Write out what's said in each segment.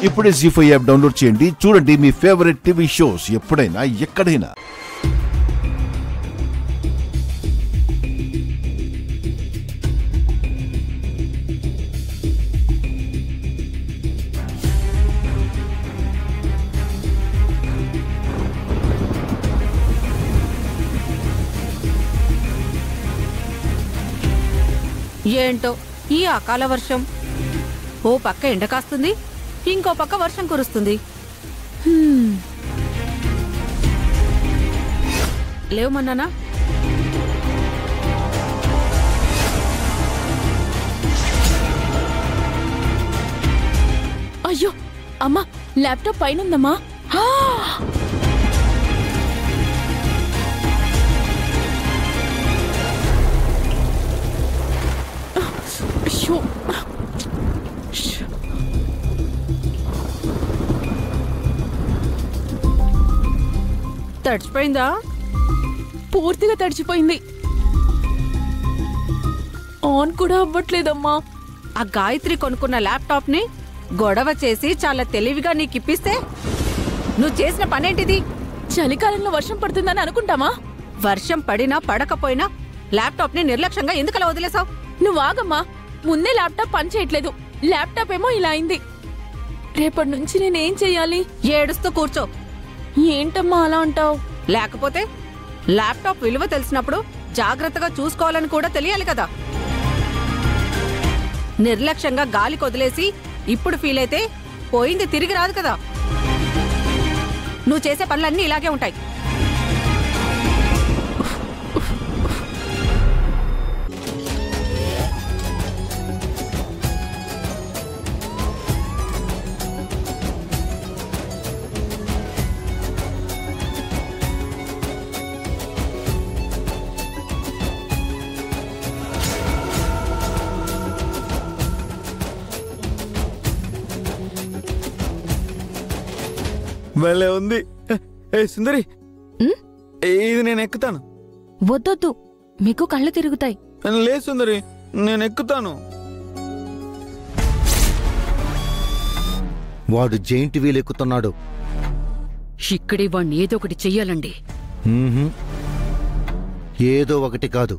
ఇప్పుడే జీ5 app download చేయండి. చూడండి మీ ఫేవరెట్ టీవీ షోస్ ఎప్పుడైనా ఎక్కడైనా. ఏంటో ఈ అకాల వర్షం, ఓ పక్క ఎండ కాస్తుంది, ఇంకో పక్క వర్షం కురుస్తుంది. లేవమన్నానా? అయ్యో అమ్మా, ల్యాప్టాప్ పైన ఉందమ్మా. తడిచిపోయిందా? పూర్తిగా తడిచిపోయింది. ఆన్ కూడా అవ్వట్లేదమ్మా. ఆ గాయత్రి కొనుక్కున్న ల్యాప్టాప్ ని గొడవ చేసి చాలా తెలివిగా నీకిప్పిస్తే నువ్వు చేసిన పనేంటిది? చలికాలంలో వర్షం పడుతుందని అనుకుంటామా? వర్షం పడినా పడకపోయినా ల్యాప్టాప్ ని నిర్లక్ష్యంగా ఎందుకలా వదిలేసావు? నువ్వు ఆగమ్మా. ముందే ల్యాప్టాప్ పని చేయట్లేదు, ల్యాప్టాప్ ఏమో ఇలా అయింది. రేపటి నుంచి నేనేం చెయ్యాలి? ఏడుస్తూ కూర్చో. ఏంటమ్మా అలా అంటావు? లేకపోతే ల్యాప్టాప్ విలువ తెలిసినప్పుడు జాగ్రత్తగా చూసుకోవాలని కూడా తెలియాలి కదా. నిర్లక్ష్యంగా గాలికి వదిలేసి ఇప్పుడు ఫీల్ అయితే పోయింది తిరిగి రాదు కదా. నువ్వు చేసే పనులన్నీ ఇలాగే ఉంటాయి. భలే ఉంది. ఏ సుందరి, ఇది నేను ఎక్కుతాను. వద్దొద్దు, మీకు కళ్ళు తిరుగుతాయి. లే సుందరి, నేను ఎక్కుతాను. వాడు జైంట్ వీల్ ఎక్కుతున్నాడు. ఇక్కడే వాణ్ణి ఏదో ఒకటి చెయ్యాలండి. ఏదో ఒకటి కాదు,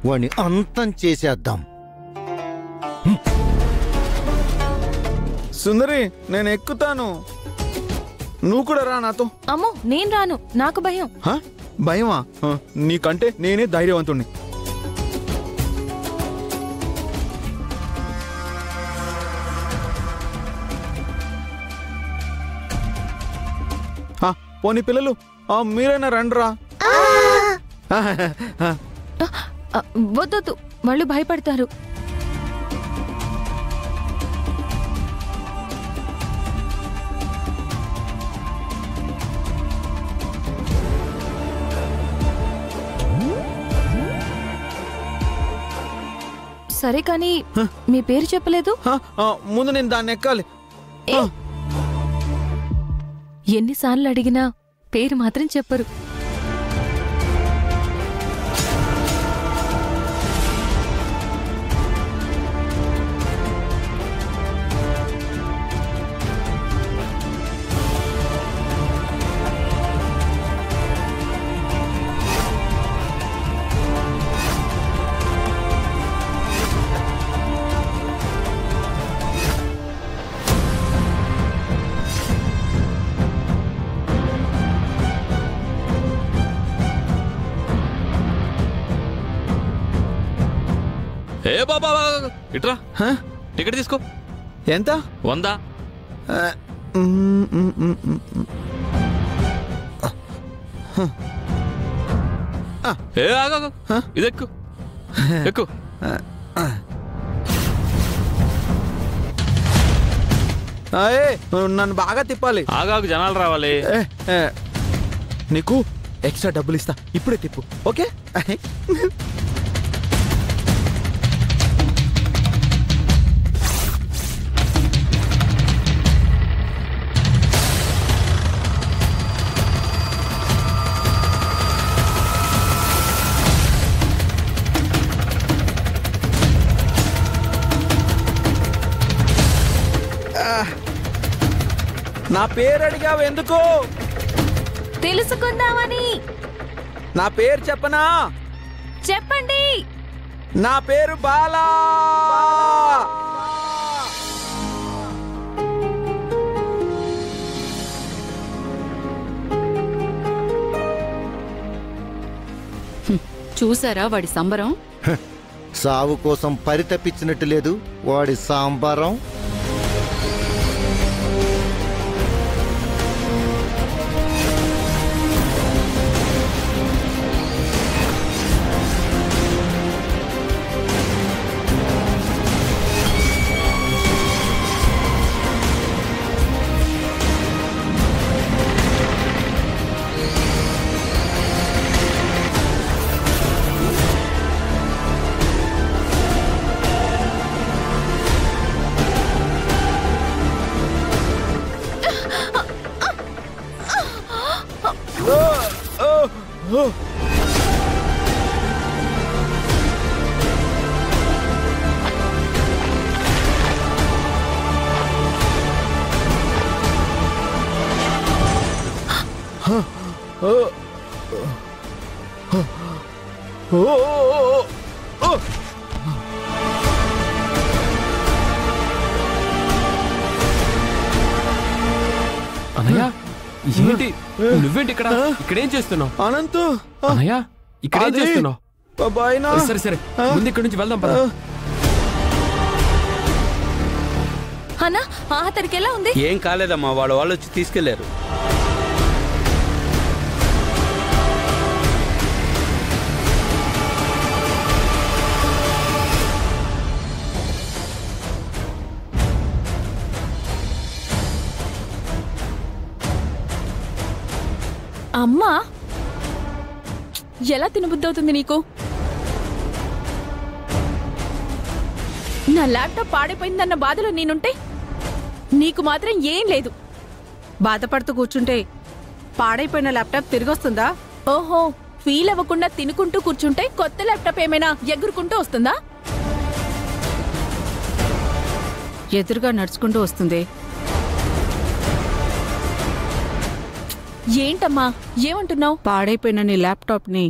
వాణ్ణి అంతం చేసేద్దాం. సుందరి, నేను ఎక్కుతాను. నువ్వు కూడా రా నాతో. అమ్మో, నేను రాను, నాకు భయం. భయమా? నీకంటే నేనే ధైర్యవంతుణ్ణి. పోనీ పిల్లలు, మీరైనా రండిరా. వద్దొద్దు, వాళ్ళు భయపడతారు. సరే కానీ మీ పేరు చెప్పలేదు. ముందు నేను దాన్ని ఎక్కాలి. ఎన్నిసార్లు అడిగినా పేరు మాత్రం చెప్పరు. ఏ బాబా, ఇట్రా, టికెట్ తీసుకో. ఎంత? 100. ఏ ఆగా, ఇది ఎక్కు ఎక్కు. నన్ను బాగా తిప్పాలి. ఆగాకు, జనాలు రావాలి. నీకు ఎక్స్ట్రా డబ్బులు ఇస్తా, ఇప్పుడే తిప్పు. ఓకే? నా పేరు అడిగావు ఎందుకు? తెలుసుకుందామని. నా పేరు చెప్పనా? చెప్పండి. నా పేరు బాలా. చూసారా వాడి సంబరం? సావు కోసం పరితపించినట్టు లేదు వాడి సాంబారం. అన్నయ్య ఏంటి నువ్వేంటి ఇక్కడ? ఇక్కడేం చేస్తున్నావు? అనంతు అన్నయ్య ఇక్కడేం చేస్తున్నావు? బాబాయ్నా. సరే సరే ముందు ఇక్కడి నుంచి వెళ్దాం పద. అన్నా అతనికి ఎలా ఉంది? ఏం కాలేదమ్మా, వాళ్ళు వచ్చి తీసుకెళ్లారు. అమ్మా ఎలా తినబుద్దవుతుంది నీకు? నా ల్యాప్టాప్ పాడైపోయిందన్న బాధలో నేనుంటే నీకు మాత్రం ఏం లేదు. బాధపడుతూ కూర్చుంటే పాడైపోయిన ల్యాప్టాప్ తిరిగొస్తుందా? ఓహో, ఫీల్ అవ్వకుండా తినుకుంటూ కూర్చుంటే కొత్త ల్యాప్టాప్ ఏమైనా ఎగురుకుంటూ వస్తుందా? ఎదురుగా నడుచుకుంటూ వస్తుంది. ఏంటమ్మా ఏమంటున్నావు? పాడైపోయిన నీ ల్యాప్టాప్ని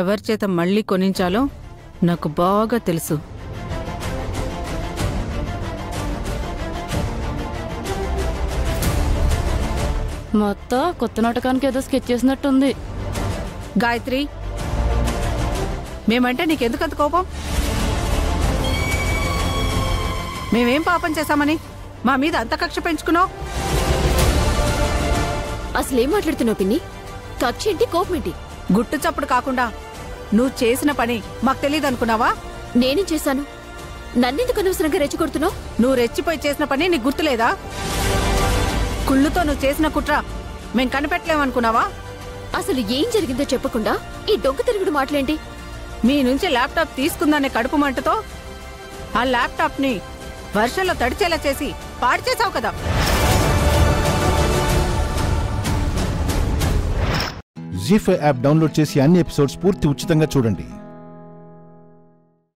ఎవరి చేత మళ్ళీ కొనించాలో నాకు బాగా తెలుసు. మొత్తం కొత్త నాటకానికి ఏదో స్కెచ్ చేసినట్టుంది. గాయత్రి, మేమంటే నీకెందుకంత కోపం? మేమేం పాపం చేశామని మా మీద అంత కక్ష పెంచుకున్నావు? అసలేం మాట్లాడుతున్నావు పిన్ని? కక్ష ఏంటి, కోపం ఏంటి? గుట్టు చప్పుడు కాకుండా నువ్వు చేసిన పని మాకు తెలియదు అనుకున్నావా? నేనేం చేశాను? నన్నెందుకు అనవసరంగా రెచ్చగొడుతున్నావు? నువ్వు రెచ్చిపోయి చేసిన పని నీకు గుర్తులేదా? కుళ్ళుతో నువ్వు చేసిన కుట్ర మేం కనిపెట్టలేమనుకున్నావా? అసలు ఏం జరిగిందో చెప్పకుండా ఈ డొంక తిరుగుడు మాటలేంటి? మీ నుంచి ల్యాప్టాప్ తీసుకుందనే కడుపు మంటతో ఆ ల్యాప్టాప్ ని వర్షంలో తడిచేలా చేసి పాడు చేసావు కదా. జీ5 యాప్ డౌన్లోడ్ చేసి అన్ని ఎపిసోడ్స్ పూర్తి ఉచితంగా చూడండి.